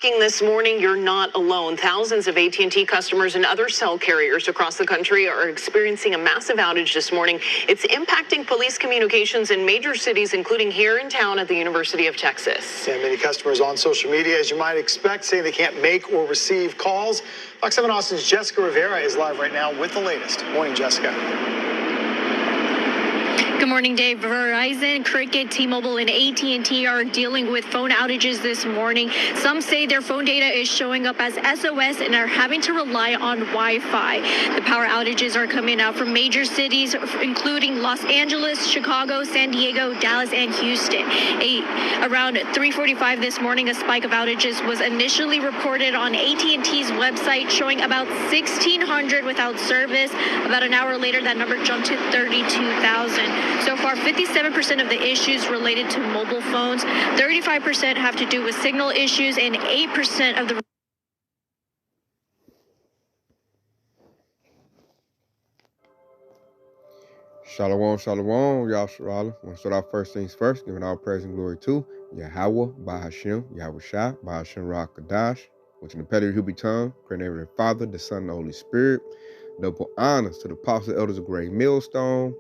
This morning, you're not alone. Thousands of AT&T customers and other cell carriers across the country are experiencing a massive outage this morning. It's impacting police communications in major cities, including here in town at the University of Texas. And many customers on social media, as you might expect, saying they can't make or receive calls. Fox 7 Austin's Jessica Rivera is live right now with the latest. Morning, Jessica. Good morning, Dave. Verizon, Cricket, T-Mobile, and AT&T are dealing with phone outages this morning. Some say their phone data is showing up as SOS and are having to rely on Wi-Fi. The power outages are coming out from major cities, including Los Angeles, Chicago, San Diego, Dallas, and Houston. Around 3:45 this morning, a spike of outages was initially reported on AT&T's website, showing about 1,600 without service. About an hour later, that number jumped to 32,000. So far, 57% of the issues related to mobile phones, 35% have to do with signal issues, and 8% of the... Shalom, shalom, Yahshua. Want to start off first things first, giving all praise and glory to Yahweh, Bahashem, Yahweh Shah, Bahashem Rakadash, which in the pedigree who be tongue, creating every Father, the Son, and the Holy Spirit. Double honors to the apostles, elders of Great Millstone,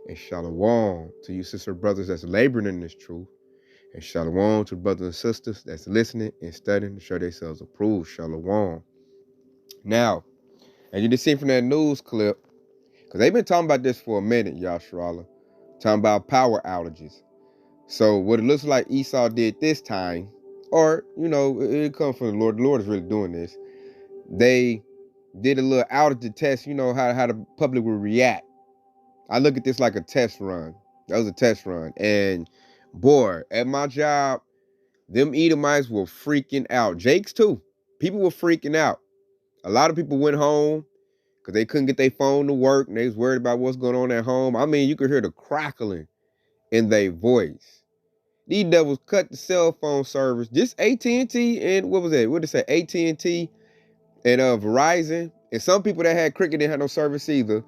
and shalom to you sister brothers that's laboring in this truth, and shalom to the brothers and sisters that's listening and studying to show themselves approved. Shalom. Now, as you just seen from that news clip, because they've been talking about this for a minute, Yahshua, talking about power outages. So what it looks like Esau did this time, or, you know, it comes from the Lord. The Lord is really doing this. They did a little outage to test, you know, how the public will react. I look at this like a test run. That was a test run. And boy, at my job, them Edomites were freaking out. Jake's too. People were freaking out. A lot of people went home because they couldn't get their phone to work and they was worried about what's going on at home. I mean, you could hear the crackling in their voice. These devils cut the cell phone service. Just AT&T and what was that? What did it say? AT&T and Verizon. And some people that had Cricket didn't have no service either.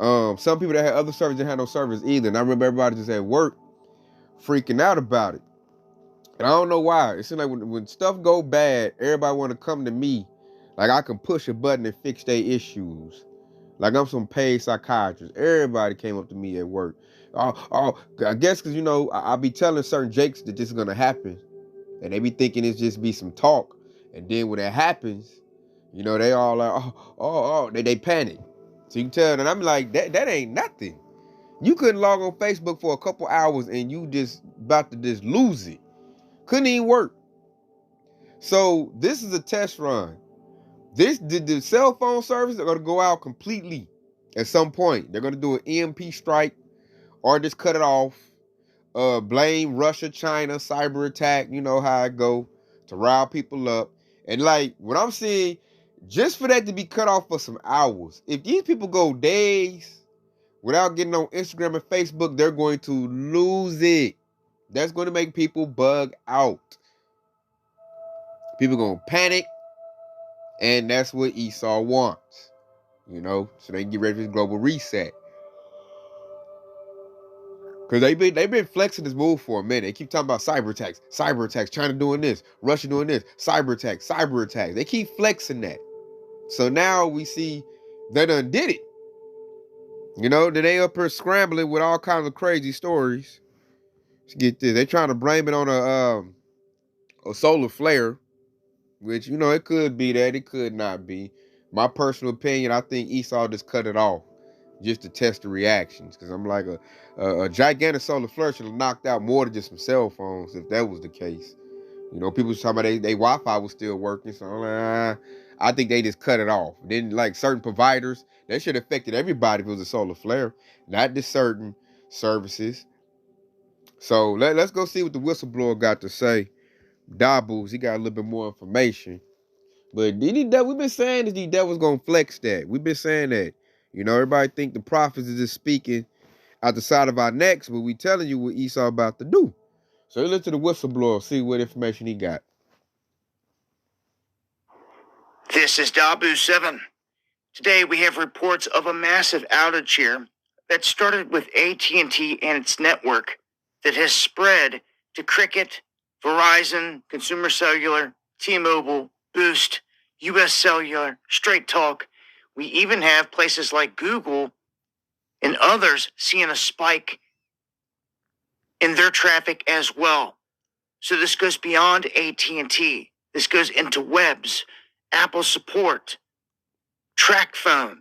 Some people that had other service didn't have no service either. And I remember everybody just at work freaking out about it. And I don't know why. It seems like when stuff go bad, everybody want to come to me. Like I can push a button and fix their issues. Like I'm some paid psychiatrist. Everybody came up to me at work. I guess because, you know, I be telling certain jakes that this is going to happen. And they be thinking it's just be some talk. And then when it happens, you know, they all like, they panic. So you can tell, and I'm like, that ain't nothing. You couldn't log on Facebook for a couple hours and you just about to just lose it. Couldn't even work. So this is a test run. The cell phone service are going to go out completely at some point. They're going to do an EMP strike or just cut it off. Blame Russia, China, cyber attack. You know how it go to rile people up. And like what I'm seeing, just for that to be cut off for some hours. If these people go days without getting on Instagram and Facebook, they're going to lose it. That's going to make people bug out. People going to panic. And that's what Esau wants. You know, so they can get ready for this global reset. Because they've been flexing this move for a minute. They keep talking about cyber attacks, China doing this, Russia doing this, cyber attacks. They keep flexing that. So now we see they done did it. You know, they up here scrambling with all kinds of crazy stories. Let's get this. They trying to blame it on a solar flare, which, you know, it could be that. It could not be. My personal opinion, I think Esau just cut it off just to test the reactions. Because I'm like, a gigantic solar flare should have knocked out more than just some cell phones if that was the case. You know, people was talking about they Wi-Fi was still working. So I'm like, I think they just cut it off. Then, like certain providers, that should have affected everybody if it was a solar flare, not just certain services. So let's go see what the whistleblower got to say. Dabus, he got a little bit more information. But we've been saying that these devils gonna flex that. We've been saying that. You know, everybody think the prophets is just speaking out the side of our necks, but we telling you what Esau about to do. So let's listen to the whistleblower, see what information he got. This is Dabu 7. Today we have reports of a massive outage here that started with AT&T and its network that has spread to Cricket, Verizon, Consumer Cellular, T-Mobile, Boost, US Cellular, Straight Talk. We even have places like Google and others seeing a spike in their traffic as well. So this goes beyond AT&T. This goes into webs, Apple support, TracFone,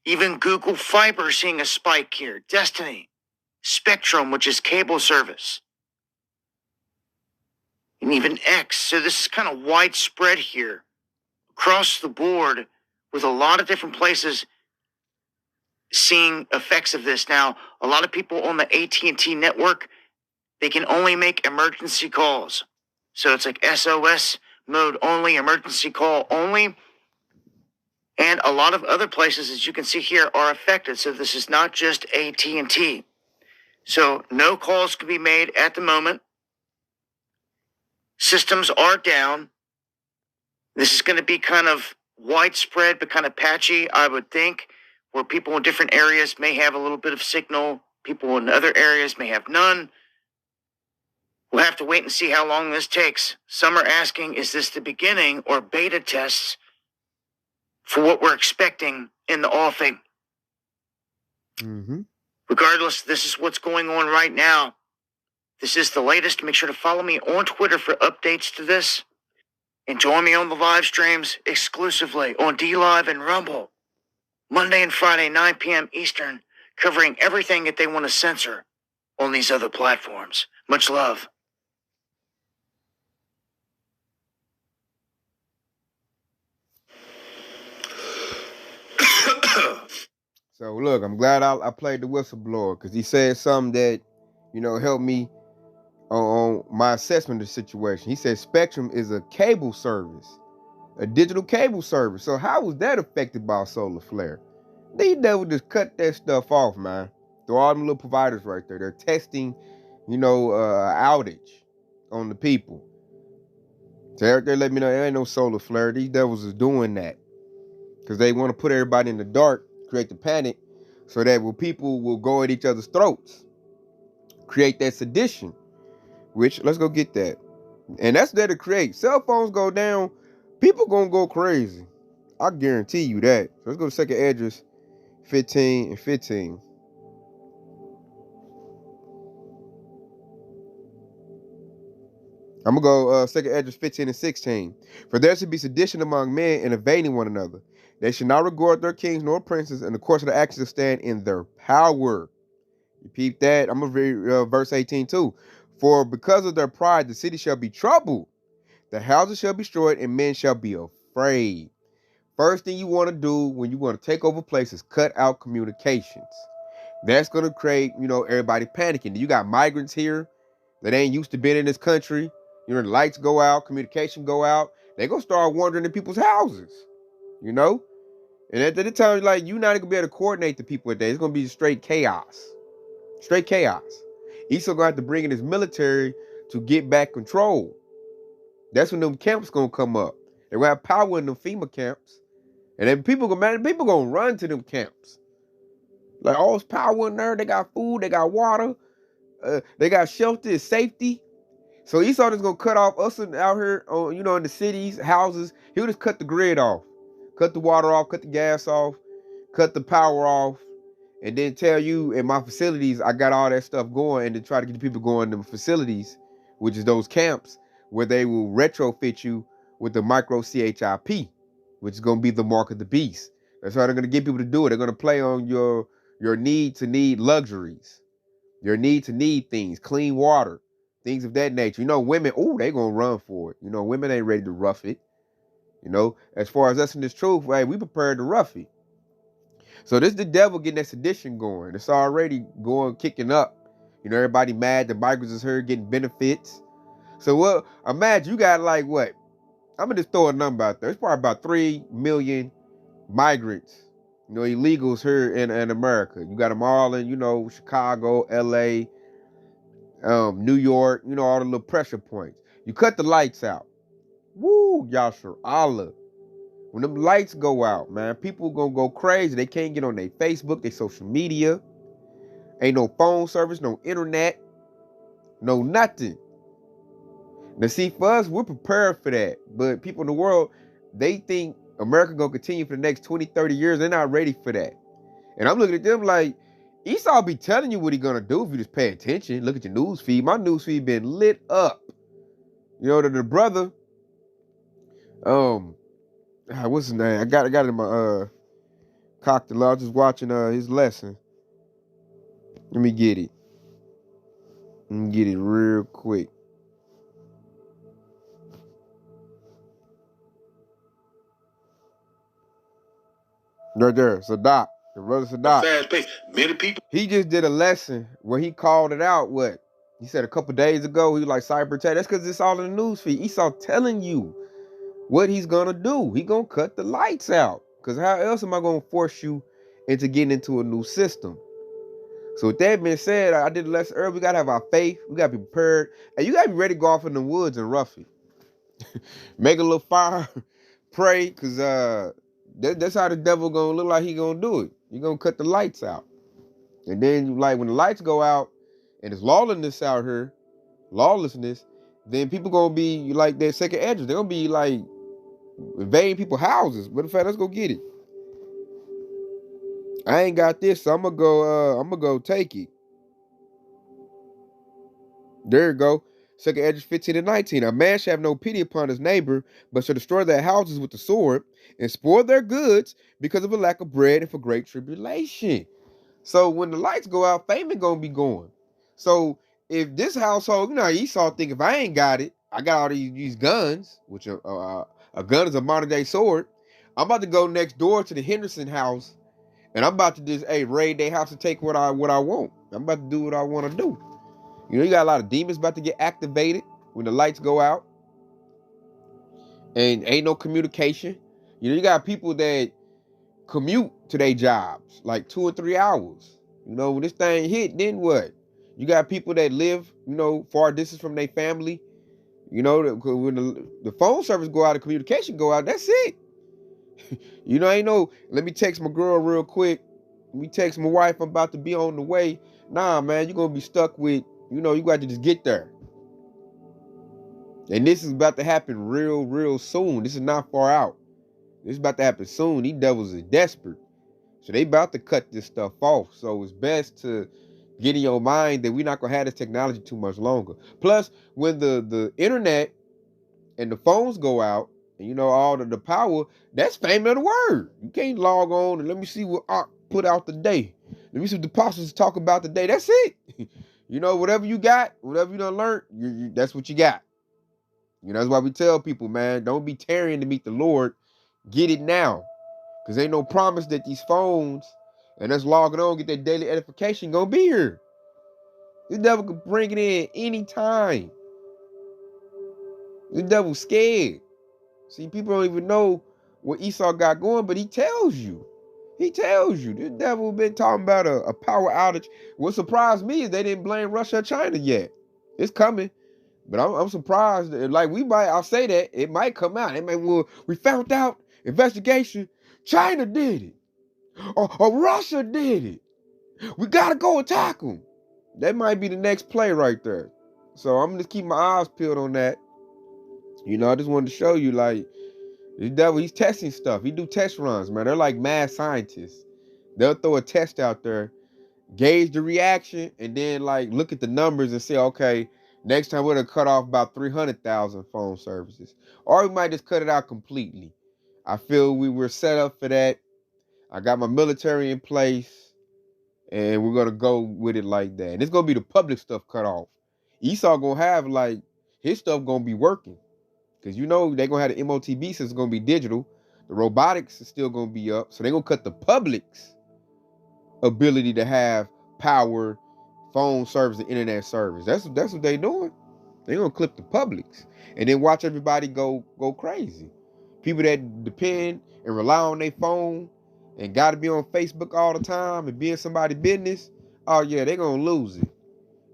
even Google Fiber seeing a spike here, Destiny, Spectrum, which is cable service, and even X. So this is kind of widespread here across the board with a lot of different places seeing effects of this. Now, a lot of people on the AT&T network, they can only make emergency calls. So it's like SOS mode only, emergency call only. And a lot of other places, as you can see here, are affected. So this is not just AT&T. So no calls can be made at the moment. Systems are down. This is going to be kind of widespread, but kind of patchy, I would think, where people in different areas may have a little bit of signal. People in other areas may have none. We'll have to wait and see how long this takes. Some are asking, is this the beginning or beta tests for what we're expecting in the offing? Regardless, this is what's going on right now. This is the latest. Make sure to follow me on Twitter for updates to this. And join me on the live streams exclusively on DLive and Rumble. Monday and Friday, 9 p.m. Eastern, covering everything that they want to censor on these other platforms. Much love. So look, I'm glad I played the whistleblower because he said something that, helped me on my assessment of the situation. He said Spectrum is a cable service, a digital cable service. So how was that affected by a solar flare? These devils just cut that stuff off, man. They're all them little providers right there. They're testing, outage on the people. So they let me know there ain't no solar flare. These devils is doing that because they want to put everybody in the dark, create the panic, so that people will go at each other's throats, create that sedition. Which, let's go get that. And that's there to create. Cell phones go down, people gonna go crazy. I guarantee you that. So let's go to second address 15 and 15. I'm gonna go second address 15 and 16. For there should be sedition among men and evading one another. They should not regard their kings nor princes, and the course of the actions to stand in their power. You peep that? I'm gonna read verse 18 too. For because of their pride, the city shall be troubled, the houses shall be destroyed, and men shall be afraid. First thing you want to do when you want to take over places, cut out communications. That's going to create, everybody panicking. You got migrants here that ain't used to being in this country. The lights go out, communication go out. They going to start wandering in people's houses, And at the time, you're not going to be able to coordinate the people with that. It's going to be straight chaos. Straight chaos. Esau going to have to bring in his military to get back control. That's when them camps going to come up. They're going to have power in them FEMA camps. And then people going to run to them camps. All this power in there. They got food. They got water. They got shelter, safety. So Esau is going to cut off us out here, in the cities, houses. He'll just cut the grid off. Cut the water off. Cut the gas off. Cut the power off. And then tell you in my facilities, I got all that stuff going, and then try to get the people going to the facilities, which is those camps, where they will retrofit you with the micro CHIP, which is going to be the mark of the beast. That's how they're going to get people to do it. They're going to play on your need to need luxuries, your need to need things, clean water, things of that nature. Women, they're going to run for it. Women ain't ready to rough it. As far as us in this truth, hey, we prepared to rough it. So this is the devil getting that sedition going. It's already going, kicking up. Everybody mad. The migrants is here getting benefits. So imagine you got I'm going to just throw a number out there. It's probably about 3 million migrants, illegals here in America. You got them all in, Chicago, LA, New York, all the little pressure points. You cut the lights out. Woo, Yashar Allah. When them lights go out, man, people gonna go crazy. They can't get on their Facebook, their social media. Ain't no phone service, no internet, no nothing. Now, see, for us, we're prepared for that. But people in the world, they think America gonna continue for the next 20, 30 years. They're not ready for that. And I'm looking at them like, Esau be telling you what he gonna do if you just pay attention. Look at your news feed. My news feed been lit up. You know, the brother, what's his name? I got it in my cocktail. I was just watching his lesson. Let me get it. Let me get it real quick. Right there, Sadat, the brother Sadat. Fast pace. Many people. He just did a lesson where he called it out. What he said a couple days ago, he was like cyber attack. That's because it's all in the news feed. Esau telling you what he's gonna do. He gonna cut the lights out. Because how else am I gonna force you into getting into a new system? So with that being said, I did a lesson earlier. We gotta have our faith. We gotta be prepared, and you gotta be ready to go off in the woods and rough it. Make a little fire, pray, because that's how the devil gonna look like he gonna do it. He gonna cut the lights out. And then like when the lights go out and it's lawlessness out here, then people gonna be like their second address. They're gonna be like invading people's houses. But in fact, let's go get it. I ain't got this, so I'm gonna go take it. There you go. Second address 15 and 19. A man shall have no pity upon his neighbor, but shall destroy their houses with the sword and spoil their goods because of a lack of bread and for great tribulation. So when the lights go out, famine gonna be going. So if this household, you know, Esau think if I ain't got it, I got all these guns, which a gun is a modern day sword. I'm about to go next door to the Henderson house, and I'm about to just raid their house and take what I want. I'm about to do what I want to do. You know, you got a lot of demons about to get activated when the lights go out. And ain't no communication. You know, you got people that commute to their jobs like 2 or 3 hours. You know, when this thing hit, then what? You got people that live, you know, far distance from their family. You know, when the phone service go out, the communication go out, that's it. You know, ain't no, let me text my girl real quick. Let me text my wife, I'm about to be on the way. Nah, man, you're going to be stuck with, you know, you got to just get there. And this is about to happen real soon. This is not far out. This is about to happen soon. These devils are desperate. So they about to cut this stuff off. So it's best to get in your mind that we're not going to have this technology too much longer. Plus, when the internet and the phones go out, and you know, all the power, that's fame of the word. You can't log on and let me see what Art put out today. Let me see what the apostles talk about today. That's it. You know, whatever you got, whatever you done learned, that's what you got. You know, that's why we tell people, man, don't be tarrying to meet the Lord. Get it now. Because ain't no promise that these phones and us logging on, get that daily edification, gonna be here. The devil can bring it in anytime. The devil's scared. See, people don't even know what Esau got going, but he tells you. He tells you. The devil been talking about a power outage. What surprised me is they didn't blame Russia or China yet. It's coming. But I'm surprised. Like, I'll say that. It might come out. It may, well, we found out, investigation, China did it. Or Russia did it. We got to go attack them. That might be the next play right there. So I'm just keep my eyes peeled on that. You know, I just wanted to show you, like, the devil, he's testing stuff. He do test runs, man. They're like mad scientists. They'll throw a test out there, gauge the reaction, and then, like, look at the numbers and say, okay, next time we're going to cut off about 300,000 phone services. Or we might just cut it out completely. I feel we were set up for that. I got my military in place, and we're going to go with it like that. And it's going to be the public stuff cut off. Esau going to have, like, his stuff going to be working. Because, you know, they're going to have the MOTB system, it's going to be digital. The robotics is still going to be up. So they're going to cut the public's ability to have power, phone service, and internet service. That's what they're doing. They're going to clip the public's. And then watch everybody go crazy. People that depend and rely on their phone and got to be on Facebook all the time and be in somebody's business, oh, yeah, they're going to lose it.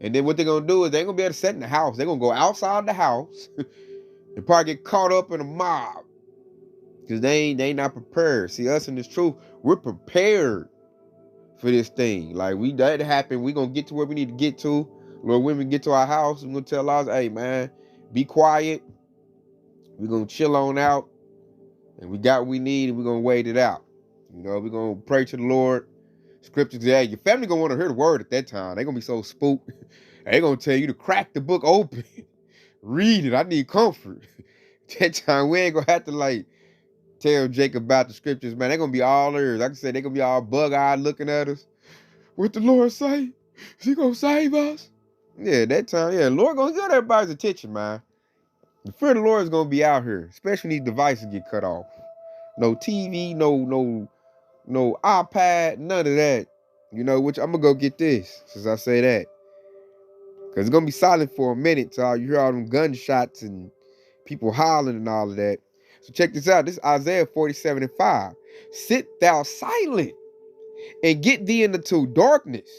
And then what they're going to do is they're going to be able to sit in the house. They're going to go outside the house and probably get caught up in a mob because they ain't not prepared. See, us in this truth, we're prepared for this thing. Like, that happened. We're going to get to where we need to get to. Lord, when we get to our house, we're going to tell us, hey, man, be quiet. We're going to chill on out. And we got what we need, and we're going to wait it out. You know, we're going to pray to the Lord. Scriptures, yeah, your family going to want to hear the word at that time. They're going to be so spooked. They're going to tell you to crack the book open. Read it. I need comfort. That time, we ain't going to have to, like, tell Jacob about the scriptures, man. They're going to be all ears. Like I said, they're going to be all bug-eyed looking at us. What the Lord say? Is he going to save us? Yeah, that time, yeah. The Lord going to get everybody's attention, man. The fear of the Lord is going to be out here, especially when these devices get cut off. No TV, no iPad, none of that. You know, which I'm going to go get this, since I say that. Because it's going to be silent for a minute till you hear all them gunshots and people hollering and all of that. So check this out. This is Isaiah 47:5. Sit thou silent and get thee into darkness,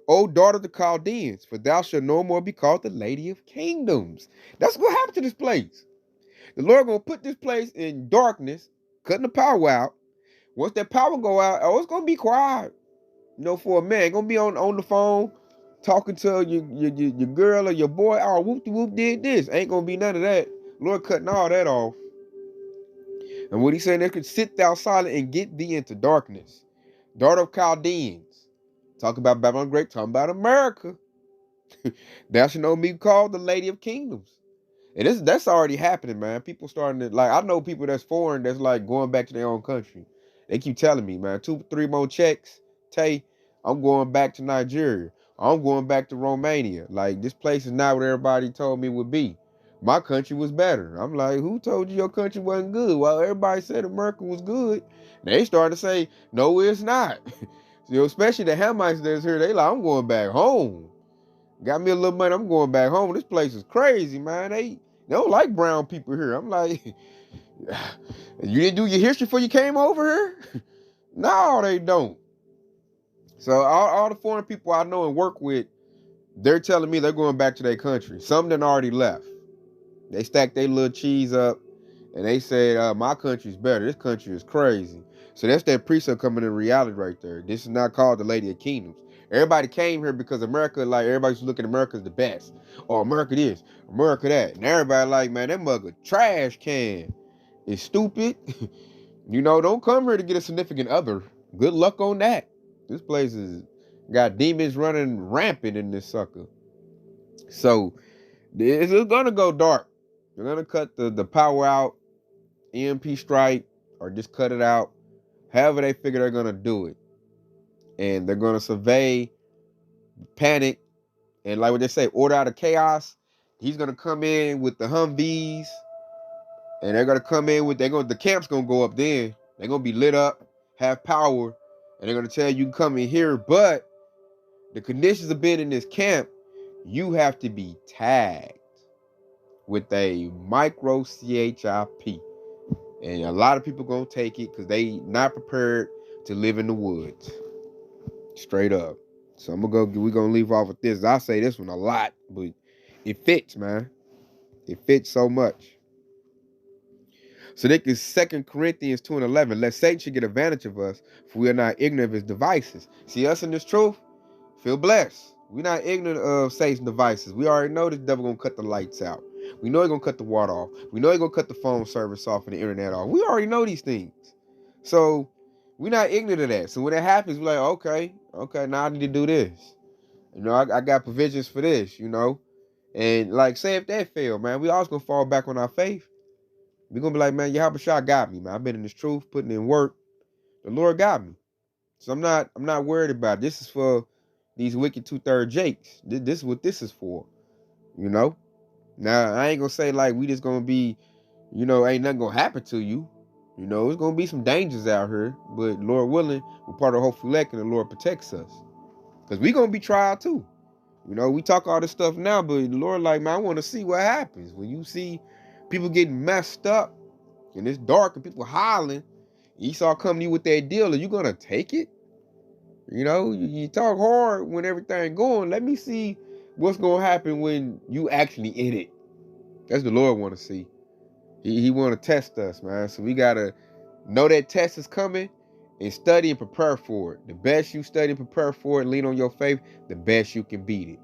O daughter of the Chaldeans, for thou shalt no more be called the Lady of Kingdoms. That's what happened to this place. The Lord going to put this place in darkness, cutting the power out. Once that power go out, oh, it's going to be quiet. You know, for a man, going to be on the phone, talking to your girl or your boy. Oh, whoop-de-whoop did this. Ain't going to be none of that. Lord cutting all that off. And what he's saying, they could sit thou silent and get thee into darkness. Daughter of Chaldeans. Talk about Babylon Great, talking about America. Thou shalt know me called the Lady of Kingdoms. And that's already happening, man. People starting to, like, I know people that's foreign that's like going back to their own country. They keep telling me, man, 2-3 more checks. Tay, I'm going back to Nigeria. I'm going back to Romania. Like, this place is not what everybody told me it would be. My country was better. I'm like, who told you your country wasn't good? Well, everybody said America was good. They started to say, no, it's not. You know, especially the Hamites that's here, they like, I'm going back home. Got me a little money, I'm going back home. This place is crazy, man. They don't like brown people here. I'm like, you didn't do your history before you came over here? No, they don't. So all the foreign people I know and work with, they're telling me they're going back to their country. Some done already left. They stacked their little cheese up, and they said, my country's better. This country is crazy. So that's that precept coming in reality right there. This is not called the Lady of Kingdoms. Everybody came here because America, like, everybody's looking at America as the best. Oh, America this, America that. And everybody like, man, that mug of trash can is stupid. You know, don't come here to get a significant other. Good luck on that. This place is got demons running rampant in this sucker. So it's gonna go dark. They're gonna cut the power out, EMP strike, or just cut it out. However they figure they're gonna do it. And they're gonna survey, panic, and like what they say, order out of chaos. He's gonna come in with the Humvees, and they're gonna come in with the camp's gonna go up then. They're gonna be lit up, have power, and they're gonna tell you come in here. But the conditions of being in this camp, you have to be tagged with a micro CHIP. And a lot of people gonna take it because they not prepared to live in the woods. Straight up. So we're gonna leave off with this. I say this one a lot, but it fits, man. It fits so much. So this is 2 Corinthians 2:11. Lest Satan should get advantage of us, for we are not ignorant of his devices. See, us in this truth, feel blessed. We're not ignorant of Satan's devices. We already know this devil gonna cut the lights out. We know he's gonna cut the water off. We know he's gonna cut the phone service off and the internet off. We already know these things. So we're not ignorant of that. So when it happens, we're like, okay, now I need to do this. You know, I got provisions for this, you know. And like, say if that failed, man, we always gonna fall back on our faith. We're gonna be like, man, Yahweh Shah got me, man. I've been in this truth, putting in work. The Lord got me. So I'm not worried about it. This is for these wicked 2/3 Jakes. This is what this is for. You know? Now, I ain't gonna say like we just gonna be, you know, ain't nothing gonna happen to you. You know, it's gonna be some dangers out here, but Lord willing, we're part of Hopeful Elect and the Lord protects us. Because we gonna be tried too. You know, we talk all this stuff now, but the Lord like, man, I want to see what happens. When you see people getting messed up and it's dark and people hollering, Esau coming to you with that deal, are you gonna take it? You know, you talk hard when everything going. Let me see what's gonna happen when you actually in it. That's the Lord want to see. He want to test us, man. So we gotta know that test is coming and study and prepare for it. The best you study and prepare for it, lean on your faith, the best you can beat it.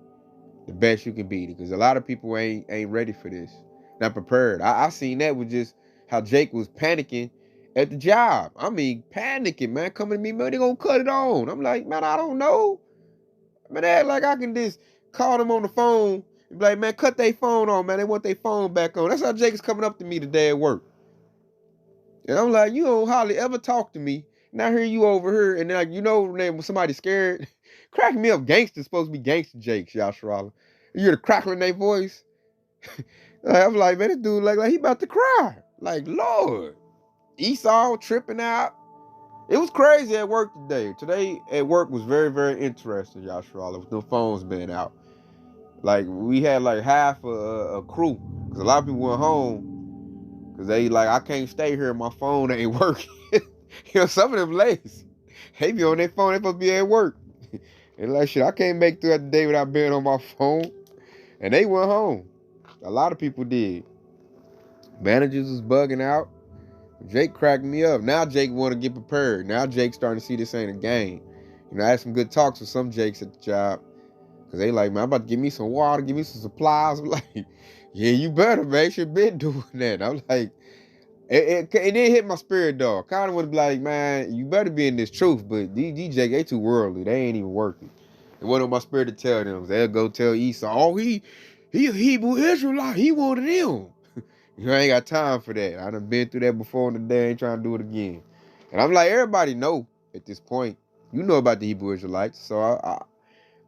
the best you can be, because a lot of people ain't ready for this, not prepared. I seen that with just how Jake was panicking at the job. I mean, panicking, man, coming to me, man, they gonna cut it on. I'm like, man, I don't know. Man, they act like I can just call them on the phone and be like, man, cut their phone on, man. They want their phone back on. That's how Jake is coming up to me today at work. And I'm like, you don't hardly ever talk to me. Now here you over here, and then, like, you know, when somebody's scared, cracking me up. Gangster's supposed to be gangster Jake, Yasharala. You hear the crackling in their voice? I'm like, man, this dude like he about to cry. Like, Lord. Esau tripping out. It was crazy at work today. Today at work was very, very interesting, Yasharala, with the phones being out. Like, we had like half a crew, because a lot of people went home, because they like, I can't stay here, my phone ain't working. You know, some of them ladies, they be on their phone, they supposed to be at work. And like, shit, I can't make through the day without being on my phone. And they went home. A lot of people did. Managers was bugging out. Jake cracked me up. Now Jake want to get prepared. Now Jake's starting to see this ain't a game. You know, I had some good talks with some Jakes at the job. Because they like, man, I'm about to give me some water, give me some supplies. I'm like, yeah, you better, man. You should been doing that. I'm like, it didn't hit my spirit, dog. Kind of would be like, man, you better be in this truth. But these Jake, they too worldly. They ain't even working. It wasn't on my spirit to tell them. They'll go tell Esau, oh, he a Hebrew Israelite. He one of them. You know, I ain't got time for that. I done been through that before in the day. I ain't trying to do it again. And I'm like, everybody know at this point. You know about the Hebrew Israelites. So I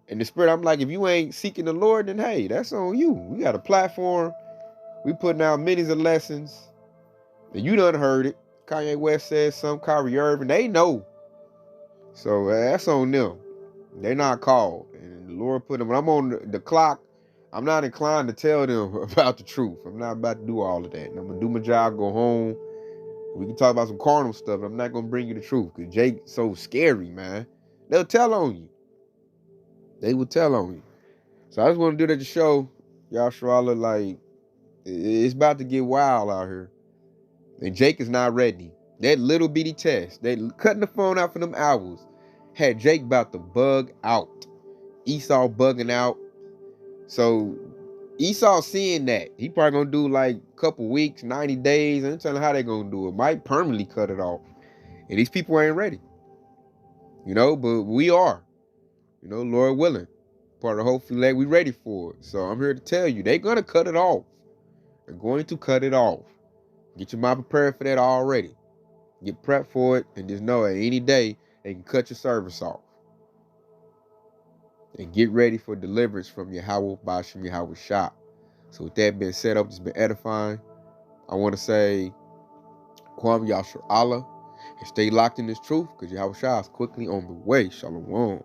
in the spirit, I'm like, if you ain't seeking the Lord, then hey, that's on you. We got a platform. We putting out many of lessons. And you done heard it. Kanye West said something, Kyrie Irving. They know. So that's on them. They're not called. And the Lord put them. When I'm on the clock, I'm not inclined to tell them about the truth. I'm not about to do all of that. And I'm going to do my job, go home. We can talk about some carnal stuff. I'm not going to bring you the truth, because Jake's so scary, man. They'll tell on you. They will tell on you. So I just want to do that to show y'all, Sharala, like, it's about to get wild out here. And Jake is not ready. That little bitty test, they cutting the phone out for them hours, had Jake about to bug out. Esau bugging out. So Esau seeing that. He probably gonna do like a couple weeks, 90 days. And I'm telling how they gonna do it. Might permanently cut it off. And these people ain't ready. You know, but we are. You know, Lord willing. Part of the hopefully like we ready for it. So I'm here to tell you, they're gonna cut it off. They're going to cut it off. Get your mind prepared for that already. Get prepped for it, and just know at any day they can cut your service off. And get ready for deliverance from Yahweh Bashim Yahweh Shah. So with that being said, I've just been edifying. I want to say Kwam Yashar Allah, and stay locked in this truth, because Yahweh Shah is quickly on the way. Shalom.